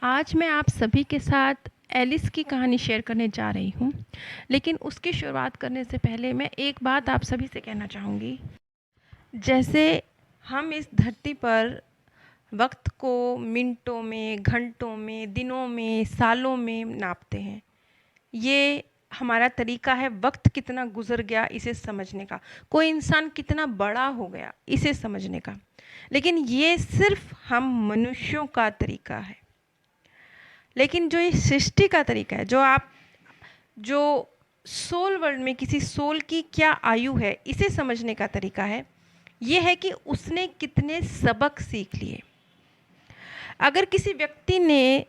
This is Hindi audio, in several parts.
आज मैं आप सभी के साथ एलिस की कहानी शेयर करने जा रही हूँ। लेकिन उसकी शुरुआत करने से पहले मैं एक बात आप सभी से कहना चाहूँगी। जैसे हम इस धरती पर वक्त को मिनटों में, घंटों में, दिनों में, सालों में नापते हैं। ये हमारा तरीका है वक्त कितना गुजर गया इसे समझने का, कोई इंसान कितना बड़ा हो गया इसे समझने का। लेकिन ये सिर्फ हम मनुष्यों का तरीका है। लेकिन जो ये सृष्टि का तरीका है, जो सोल वर्ल्ड में किसी सोल की क्या आयु है इसे समझने का तरीका है, ये है कि उसने कितने सबक सीख लिए। अगर किसी व्यक्ति ने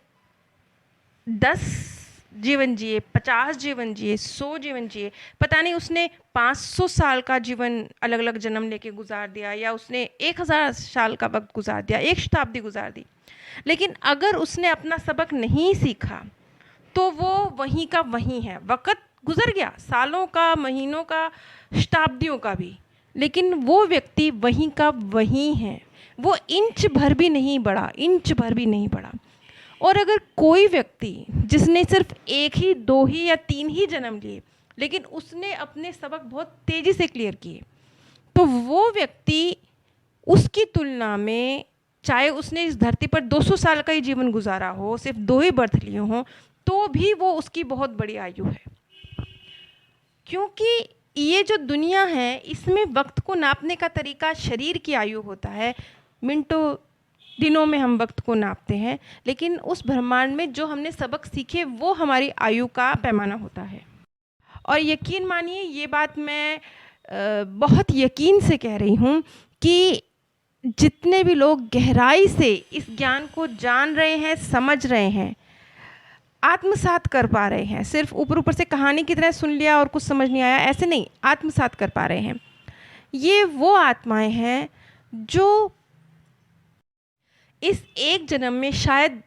10 जीवन जिए, 50 जीवन जिए, 100 जीवन जिए, पता नहीं उसने 500 साल का जीवन अलग अलग जन्म लेके गुजार दिया या उसने 1000 साल का वक्त गुजार दिया, एक शताब्दी गुजार दी, लेकिन अगर उसने अपना सबक नहीं सीखा तो वो वहीं का वहीं है। वक्त गुजर गया, सालों का, महीनों का, शताब्दियों का भी, लेकिन वो व्यक्ति वहीं का वहीं है। वो इंच भर भी नहीं बढ़ा, इंच भर भी नहीं बढ़ा। और अगर कोई व्यक्ति जिसने सिर्फ 1 ही, 2 ही या 3 ही जन्म लिए, लेकिन उसने अपने सबक बहुत तेज़ी से क्लियर किए, तो वो व्यक्ति उसकी तुलना में, चाहे उसने इस धरती पर 200 साल का ही जीवन गुजारा हो, सिर्फ 2 ही बर्थ लिए हों, तो भी वो उसकी बहुत बड़ी आयु है। क्योंकि ये जो दुनिया है इसमें वक्त को नापने का तरीका शरीर की आयु होता है। मिनटों, दिनों में हम वक्त को नापते हैं, लेकिन उस ब्रह्मांड में जो हमने सबक सीखे वो हमारी आयु का पैमाना होता है। और यकीन मानिए, ये बात मैं बहुत यकीन से कह रही हूँ कि जितने भी लोग गहराई से इस ज्ञान को जान रहे हैं, समझ रहे हैं, आत्मसात कर पा रहे हैं, सिर्फ ऊपर ऊपर से कहानी की तरह सुन लिया और कुछ समझ नहीं आया, ऐसे नहीं, आत्मसात कर पा रहे हैं, ये वो आत्माएं हैं जो इस एक जन्म में शायद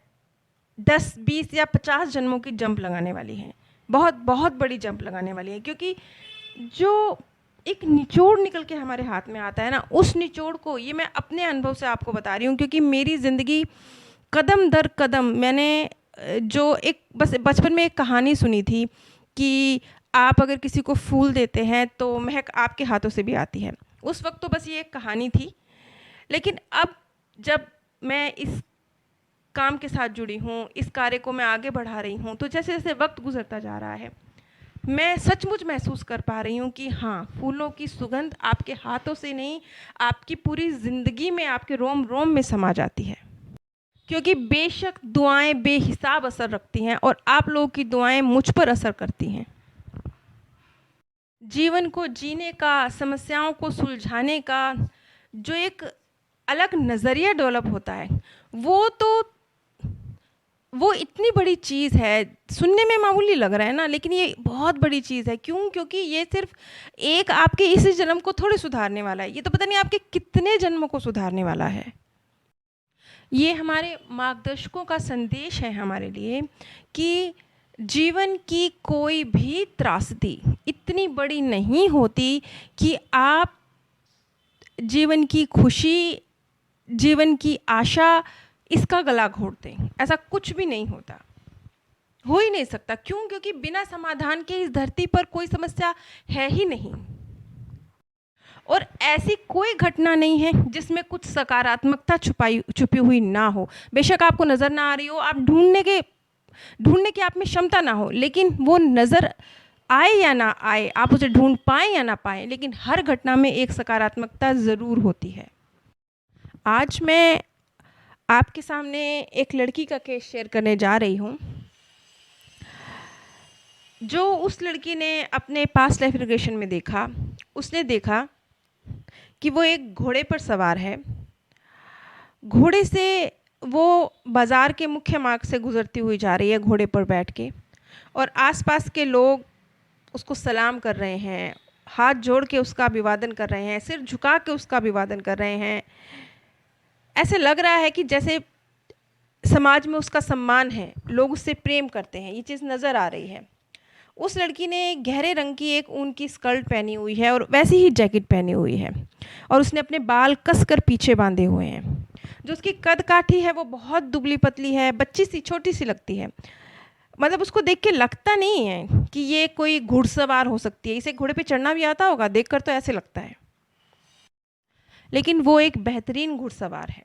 10, 20 या 50 जन्मों की जंप लगाने वाली हैं। बहुत बहुत बड़ी जंप लगाने वाली है। क्योंकि जो एक निचोड़ निकल के हमारे हाथ में आता है ना, उस निचोड़ को, ये मैं अपने अनुभव से आपको बता रही हूँ, क्योंकि मेरी ज़िंदगी कदम दर कदम, मैंने जो एक बस बचपन में एक कहानी सुनी थी कि आप अगर किसी को फूल देते हैं तो महक आपके हाथों से भी आती है। उस वक्त तो बस ये एक कहानी थी। लेकिन अब जब मैं इस काम के साथ जुड़ी हूँ, इस कार्य को मैं आगे बढ़ा रही हूँ, तो जैसे जैसे वक्त गुजरता जा रहा है, मैं सचमुच महसूस कर पा रही हूँ कि हाँ, फूलों की सुगंध आपके हाथों से नहीं, आपकी पूरी ज़िंदगी में, आपके रोम रोम में समा जाती है। क्योंकि बेशक दुआएं बेहिसाब असर रखती हैं और आप लोगों की दुआएं मुझ पर असर करती हैं। जीवन को जीने का, समस्याओं को सुलझाने का जो एक अलग नज़रिया डेवलप होता है, वो इतनी बड़ी चीज़ है। सुनने में मामूली लग रहा है ना, लेकिन ये बहुत बड़ी चीज़ है। क्यों? क्योंकि ये सिर्फ एक आपके इस जन्म को थोड़े सुधारने वाला है, ये तो पता नहीं आपके कितने जन्मों को सुधारने वाला है। ये हमारे मार्गदर्शकों का संदेश है हमारे लिए कि जीवन की कोई भी त्रासदी इतनी बड़ी नहीं होती कि आप जीवन की खुशी, जीवन की आशा, इसका गला घोट दें। ऐसा कुछ भी नहीं होता, हो ही नहीं सकता। क्यों? क्योंकि बिना समाधान के इस धरती पर कोई समस्या है ही नहीं, और ऐसी कोई घटना नहीं है जिसमें कुछ सकारात्मकता छुपी हुई ना हो। बेशक आपको नज़र ना आ रही हो, आप ढूंढने की आप में क्षमता ना हो, लेकिन वो नज़र आए या ना आए, आप उसे ढूंढ पाएँ या ना पाएँ, लेकिन हर घटना में एक सकारात्मकता ज़रूर होती है। आज मैं आपके सामने एक लड़की का केस शेयर करने जा रही हूँ, जो उस लड़की ने अपने पास्ट लाइफ रिग्रेशन में देखा। उसने देखा कि वो एक घोड़े पर सवार है, घोड़े से वो बाज़ार के मुख्य मार्ग से गुज़रती हुई जा रही है घोड़े पर बैठ के, और आसपास के लोग उसको सलाम कर रहे हैं, हाथ जोड़ के उसका अभिवादन कर रहे हैं, सिर झुका के उसका अभिवादन कर रहे हैं। ऐसे लग रहा है कि जैसे समाज में उसका सम्मान है, लोग उससे प्रेम करते हैं, ये चीज़ नज़र आ रही है। उस लड़की ने गहरे रंग की एक ऊन की स्कर्ट पहनी हुई है और वैसी ही जैकेट पहनी हुई है, और उसने अपने बाल कसकर पीछे बांधे हुए हैं। जो उसकी कद काठी है वो बहुत दुबली पतली है, बच्ची सी छोटी सी लगती है। मतलब उसको देख के लगता नहीं है कि ये कोई घुड़सवार हो सकती है, इसे घोड़े पे चढ़ना भी आता होगा, देखकर तो ऐसे लगता है, लेकिन वो एक बेहतरीन घुड़सवार है।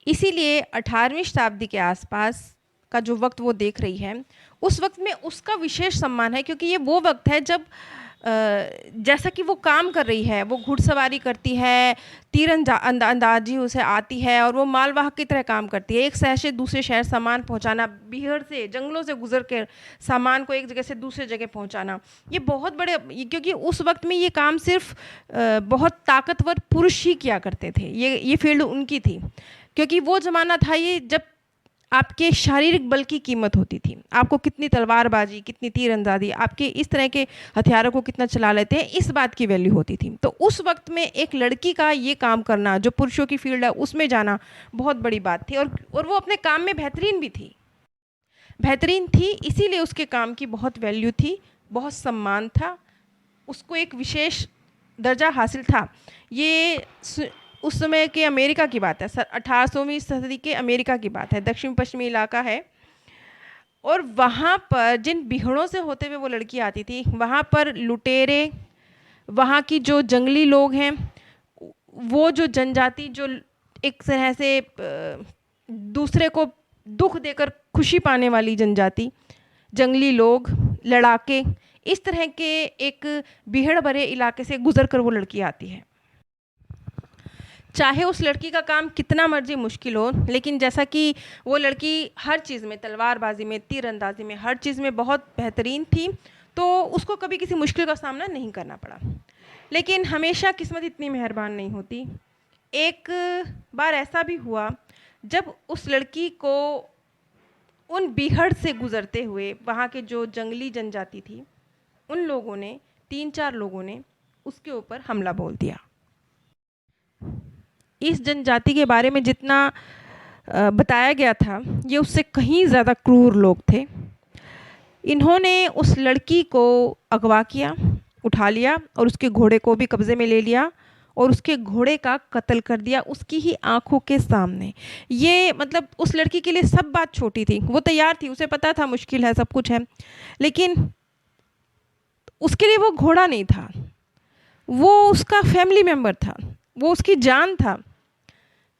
इसीलिए 18वीं शताब्दी के आसपास का जो वक्त वो देख रही है, उस वक्त में उसका विशेष सम्मान है, क्योंकि ये वो वक्त है जब जैसा कि वो काम कर रही है, वो घुड़सवारी करती है, अंदाजी उसे आती है और वो मालवाहक की तरह काम करती है। एक शहर से दूसरे शहर सामान पहुंचाना, बिहड़ से, जंगलों से गुजर कर सामान को एक जगह से दूसरे जगह पहुंचाना, ये बहुत बड़े, क्योंकि उस वक्त में ये काम सिर्फ बहुत ताकतवर पुरुष ही किया करते थे। ये फील्ड उनकी थी, क्योंकि वो ज़माना था ये जब आपके शारीरिक बल की कीमत होती थी। आपको कितनी तलवारबाजी, कितनी तीरंदाजी, आपके इस तरह के हथियारों को कितना चला लेते हैं, इस बात की वैल्यू होती थी। तो उस वक्त में एक लड़की का ये काम करना, जो पुरुषों की फील्ड है उसमें जाना, बहुत बड़ी बात थी। और वो अपने काम में बेहतरीन भी थी, इसीलिए उसके काम की बहुत वैल्यू थी, बहुत सम्मान था, उसको एक विशेष दर्जा हासिल था। ये उस समय के अमेरिका की बात है, 18वीं सदी के अमेरिका की बात है, दक्षिण पश्चिमी इलाका है। और वहाँ पर जिन बिहड़ों से होते हुए वो लड़की आती थी, वहाँ पर लुटेरे, वहाँ की जो जंगली लोग हैं, वो जो जनजाति जो एक तरह से दूसरे को दुख देकर खुशी पाने वाली जनजाति, जंगली लोग, लड़ाके, इस तरह के एक बिहड़ भरे इलाके से गुजर कर वो लड़की आती है। चाहे उस लड़की का काम कितना मर्जी मुश्किल हो, लेकिन जैसा कि वो लड़की हर चीज़ में, तलवारबाजी में, तीरंदाजी में, हर चीज़ में बहुत बेहतरीन थी, तो उसको कभी किसी मुश्किल का सामना नहीं करना पड़ा। लेकिन हमेशा किस्मत इतनी मेहरबान नहीं होती। एक बार ऐसा भी हुआ जब उस लड़की को उन बीहड़ से गुजरते हुए वहाँ के जो जंगली जनजाति थी, उन लोगों ने, 3-4 लोगों ने उसके ऊपर हमला बोल दिया। इस जनजाति के बारे में जितना बताया गया था, ये उससे कहीं ज़्यादा क्रूर लोग थे। इन्होंने उस लड़की को अगवा किया, उठा लिया और उसके घोड़े को भी कब्ज़े में ले लिया और उसके घोड़े का कत्ल कर दिया उसकी ही आंखों के सामने। ये मतलब उस लड़की के लिए सब बात छोटी थी, वो तैयार थी, उसे पता था मुश्किल है, सब कुछ है, लेकिन उसके लिए वो घोड़ा नहीं था, वो उसका फैमिली मेम्बर था, वो उसकी जान था,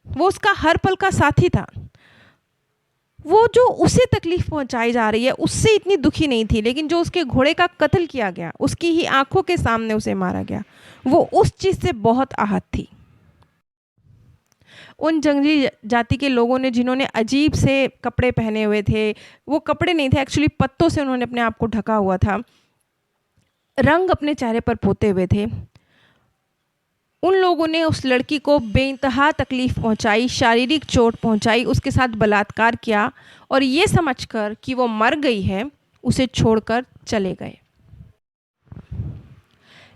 वो उसका हर पल का साथी था। वो जो उसे तकलीफ़ पहुंचाई जा रही है उससे इतनी दुखी नहीं थी, लेकिन जो उसके घोड़े का कत्ल किया गया, उसकी ही आंखों के सामने उसे मारा गया, वो उस चीज़ से बहुत आहत थी। उन जंगली जाति के लोगों ने, जिन्होंने अजीब से कपड़े पहने हुए थे, वो कपड़े नहीं थे एक्चुअली, पत्तों से उन्होंने अपने आप को ढका हुआ था, रंग अपने चेहरे पर पोते हुए थे, उन लोगों ने उस लड़की को बेइंतहा तकलीफ़ पहुंचाई, शारीरिक चोट पहुंचाई, उसके साथ बलात्कार किया और ये समझकर कि वो मर गई है, उसे छोड़कर चले गए।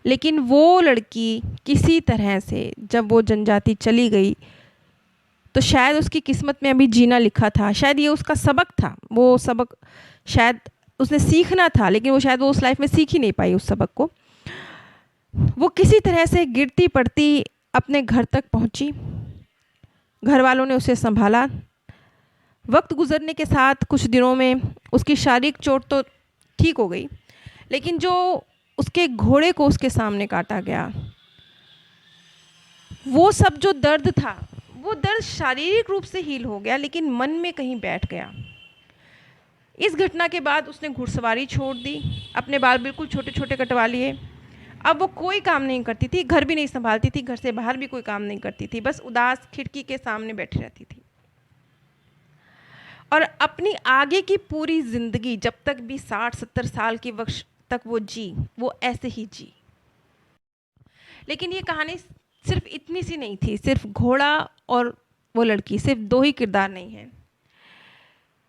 लेकिन वो लड़की किसी तरह से जब वो जनजाति चली गई, तो शायद उसकी किस्मत में अभी जीना लिखा था, शायद ये उसका सबक था, वो सबक शायद उसने सीखना था, लेकिन वो शायद वो उस लाइफ में सीख ही नहीं पाई उस सबक को। वो किसी तरह से गिरती पड़ती अपने घर तक पहुंची, घर वालों ने उसे संभाला। वक्त गुजरने के साथ कुछ दिनों में उसकी शारीरिक चोट तो ठीक हो गई, लेकिन जो उसके घोड़े को उसके सामने काटा गया, वो सब जो दर्द था, वो दर्द शारीरिक रूप से हील हो गया, लेकिन मन में कहीं बैठ गया। इस घटना के बाद उसने घुड़सवारी छोड़ दी, अपने बाल बिल्कुल छोटे छोटे कटवा लिए। अब वो कोई काम नहीं करती थी, घर भी नहीं संभालती थी, घर से बाहर भी कोई काम नहीं करती थी, बस उदास खिड़की के सामने बैठी रहती थी। और अपनी आगे की पूरी ज़िंदगी, जब तक भी 60-70 साल की वक्त तक वो जी, वो ऐसे ही जी। लेकिन ये कहानी सिर्फ इतनी सी नहीं थी, सिर्फ घोड़ा और वो लड़की, सिर्फ 2 ही किरदार नहीं हैं।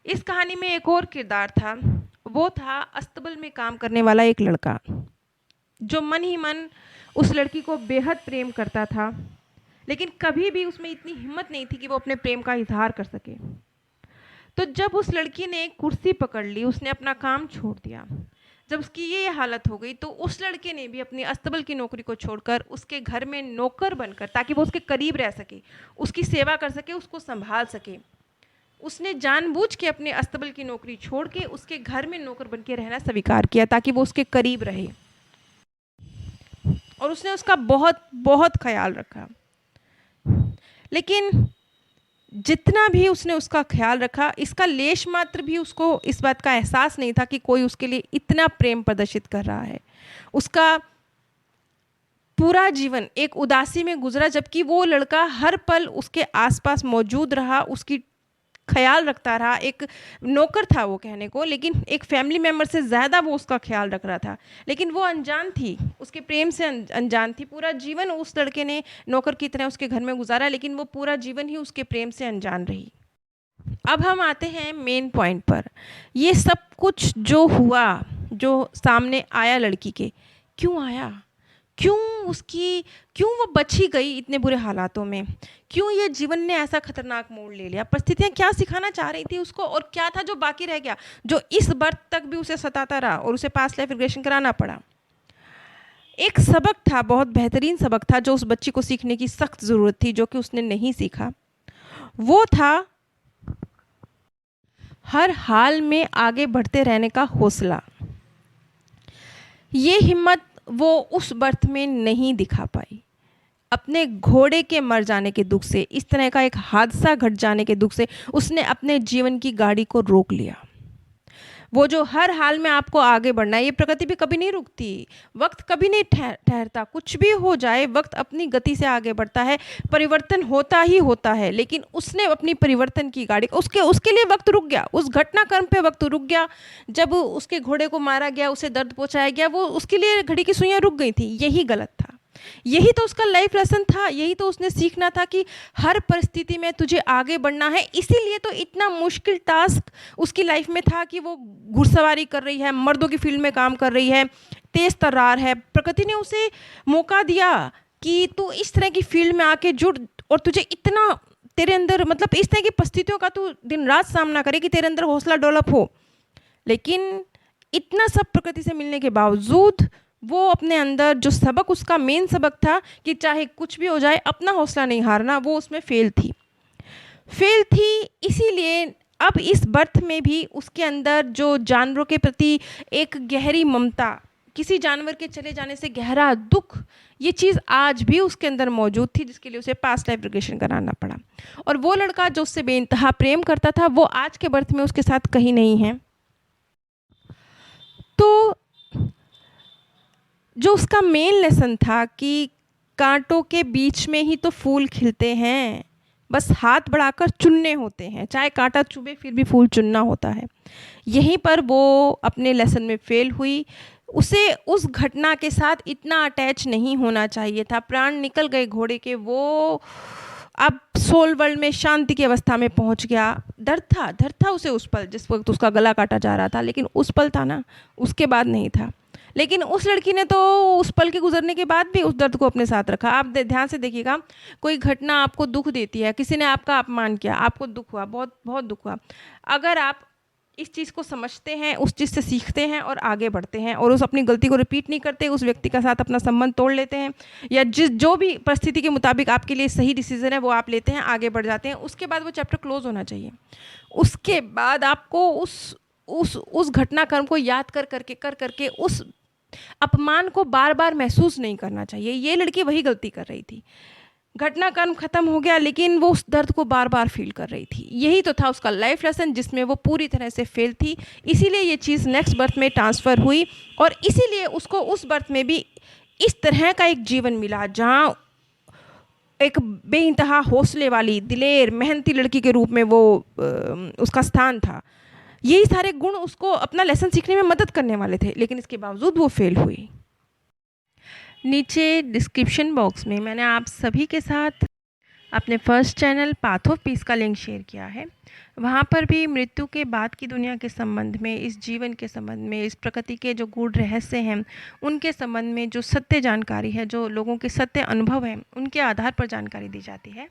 इस कहानी में एक और किरदार था, वो था अस्तबल में काम करने वाला एक लड़का, जो मन ही मन उस लड़की को बेहद प्रेम करता था, लेकिन कभी भी उसमें इतनी हिम्मत नहीं थी कि वो अपने प्रेम का इजहार कर सके। तो जब उस लड़की ने कुर्सी पकड़ ली, उसने अपना काम छोड़ दिया, जब उसकी ये हालत हो गई तो उस लड़के ने भी अपनी अस्तबल की नौकरी को छोड़कर उसके घर में नौकर बनकर, ताकि वो उसके करीब रह सके, उसकी सेवा कर सके, उसको संभाल सके, उसने जानबूझ के अपने अस्तबल की नौकरी छोड़ के उसके घर में नौकर बन के रहना स्वीकार किया ताकि वो उसके करीब रहे। और उसने उसका बहुत बहुत ख्याल रखा। लेकिन जितना भी उसने उसका ख्याल रखा, इसका लेश मात्र भी उसको इस बात का एहसास नहीं था कि कोई उसके लिए इतना प्रेम प्रदर्शित कर रहा है। उसका पूरा जीवन एक उदासी में गुजरा, जबकि वो लड़का हर पल उसके आसपास मौजूद रहा, उसकी ख्याल रखता रहा। एक नौकर था वो कहने को, लेकिन एक फैमिली मेम्बर से ज़्यादा वो उसका ख्याल रख रहा था। लेकिन वो अनजान थी, उसके प्रेम से अनजान थी। पूरा जीवन उस लड़के ने नौकर की तरह उसके घर में गुजारा, लेकिन वो पूरा जीवन ही उसके प्रेम से अनजान रही। अब हम आते हैं मेन पॉइंट पर। ये सब कुछ जो हुआ, जो सामने आया लड़की के, क्यों आया, क्यों वो बची गई इतने बुरे हालातों में, क्यों ये जीवन ने ऐसा खतरनाक मोड़ ले लिया, परिस्थितियाँ क्या सिखाना चाह रही थी उसको, और क्या था जो बाकी रह गया, जो इस बर्थ तक भी उसे सताता रहा और उसे पास्ट लाइफ रिग्रेशन कराना पड़ा। एक सबक था, बहुत बेहतरीन सबक था, जो उस बच्ची को सीखने की सख्त ज़रूरत थी, जो कि उसने नहीं सीखा। वो था हर हाल में आगे बढ़ते रहने का हौसला। ये हिम्मत वो उस बर्थ में नहीं दिखा पाई। अपने घोड़े के मर जाने के दुख से, इस तरह का एक हादसा घट जाने के दुख से उसने अपने जीवन की गाड़ी को रोक लिया। वो जो हर हाल में आपको आगे बढ़ना है, ये प्रकृति भी कभी नहीं रुकती, वक्त कभी नहीं ठहरता, कुछ भी हो जाए वक्त अपनी गति से आगे बढ़ता है, परिवर्तन होता ही होता है। लेकिन उसने अपनी परिवर्तन की गाड़ी, उसके लिए वक्त रुक गया, उस घटनाक्रम पे वक्त रुक गया। जब उसके घोड़े को मारा गया, उसे दर्द पहुंचाया गया, वो उसके लिए घड़ी की सुइयां रुक गई थी। यही गलत था, यही तो उसका लाइफ लेसन था, यही तो उसने सीखना था कि हर परिस्थिति में तुझे आगे बढ़ना है। इसीलिए तो इतना मुश्किल टास्क उसकी लाइफ में था कि वो घुड़सवारी कर रही है, मर्दों की फील्ड में काम कर रही है, तेज तर्रार है। प्रकृति ने उसे मौका दिया कि तू इस तरह की फील्ड में आके जुड़, और तुझे इतना तेरे अंदर, मतलब इस तरह की परिस्थितियों का तू दिन रात सामना करे कि तेरे अंदर हौसला डेवलप हो। लेकिन इतना सब प्रकृति से मिलने के बावजूद वो अपने अंदर जो सबक, उसका मेन सबक था कि चाहे कुछ भी हो जाए अपना हौसला नहीं हारना, वो उसमें फेल थी। इसीलिए अब इस बर्थ में भी उसके अंदर जो जानवरों के प्रति एक गहरी ममता, किसी जानवर के चले जाने से गहरा दुख, ये चीज़ आज भी उसके अंदर मौजूद थी, जिसके लिए उसे पास्ट लाइफ रिग्रेशन कराना पड़ा। और वो लड़का जो उससे बेइंतहा प्रेम करता था, वो आज के बर्थ में उसके साथ कहीं नहीं है। तो जो उसका मेन लेसन था कि कांटों के बीच में ही तो फूल खिलते हैं, बस हाथ बढ़ाकर चुनने होते हैं, चाहे कांटा चुभे फिर भी फूल चुनना होता है। यहीं पर वो अपने लेसन में फेल हुई। उसे उस घटना के साथ इतना अटैच नहीं होना चाहिए था। प्राण निकल गए घोड़े के, वो अब सोल वर्ल्ड में शांति की अवस्था में पहुंच गया। डर था उसे उस पल, जिस वक्त उसका गला काटा जा रहा था, लेकिन उस पल था ना, उसके बाद नहीं था। लेकिन उस लड़की ने तो उस पल के गुजरने के बाद भी उस दर्द को अपने साथ रखा। आप ध्यान से देखिएगा, कोई घटना आपको दुख देती है, किसी ने आपका अपमान किया, आपको दुख हुआ, बहुत बहुत दुख हुआ। अगर आप इस चीज़ को समझते हैं, उस चीज़ से सीखते हैं और आगे बढ़ते हैं, और उस अपनी गलती को रिपीट नहीं करते, उस व्यक्ति के साथ अपना संबंध तोड़ लेते हैं, या जो भी परिस्थिति के मुताबिक आपके लिए सही डिसीजन है वो आप लेते हैं, आगे बढ़ जाते हैं, उसके बाद वो चैप्टर क्लोज होना चाहिए। उसके बाद आपको उस घटनाक्रम को याद कर करके उस अपमान को बार बार महसूस नहीं करना चाहिए। ये लड़की वही गलती कर रही थी। घटनाक्रम खत्म हो गया, लेकिन वो उस दर्द को बार बार फील कर रही थी। यही तो था उसका लाइफ लेसन, जिसमें वो पूरी तरह से फेल थी। इसीलिए ये चीज़ नेक्स्ट बर्थ में ट्रांसफ़र हुई, और इसीलिए उसको उस बर्थ में भी इस तरह का एक जीवन मिला, जहाँ एक बेइंतहा हौसले वाली, दिलेर, मेहनती लड़की के रूप में वो उसका स्थान था। यही सारे गुण उसको अपना लेसन सीखने में मदद करने वाले थे, लेकिन इसके बावजूद वो फेल हुई। नीचे डिस्क्रिप्शन बॉक्स में मैंने आप सभी के साथ अपने first channel path of peace का लिंक शेयर किया है। वहाँ पर भी मृत्यु के बाद की दुनिया के संबंध में, इस जीवन के संबंध में, इस प्रकृति के जो गूढ़ रहस्य हैं उनके संबंध में जो सत्य जानकारी है, जो लोगों के सत्य अनुभव हैं, उनके आधार पर जानकारी दी जाती है।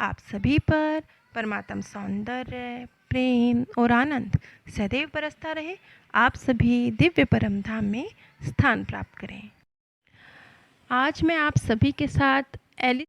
आप सभी पर परमात्म सौंदर्य, प्रेम और आनंद सदैव बरसता रहे। आप सभी दिव्य परम धाम में स्थान प्राप्त करें। आज मैं आप सभी के साथ एलिस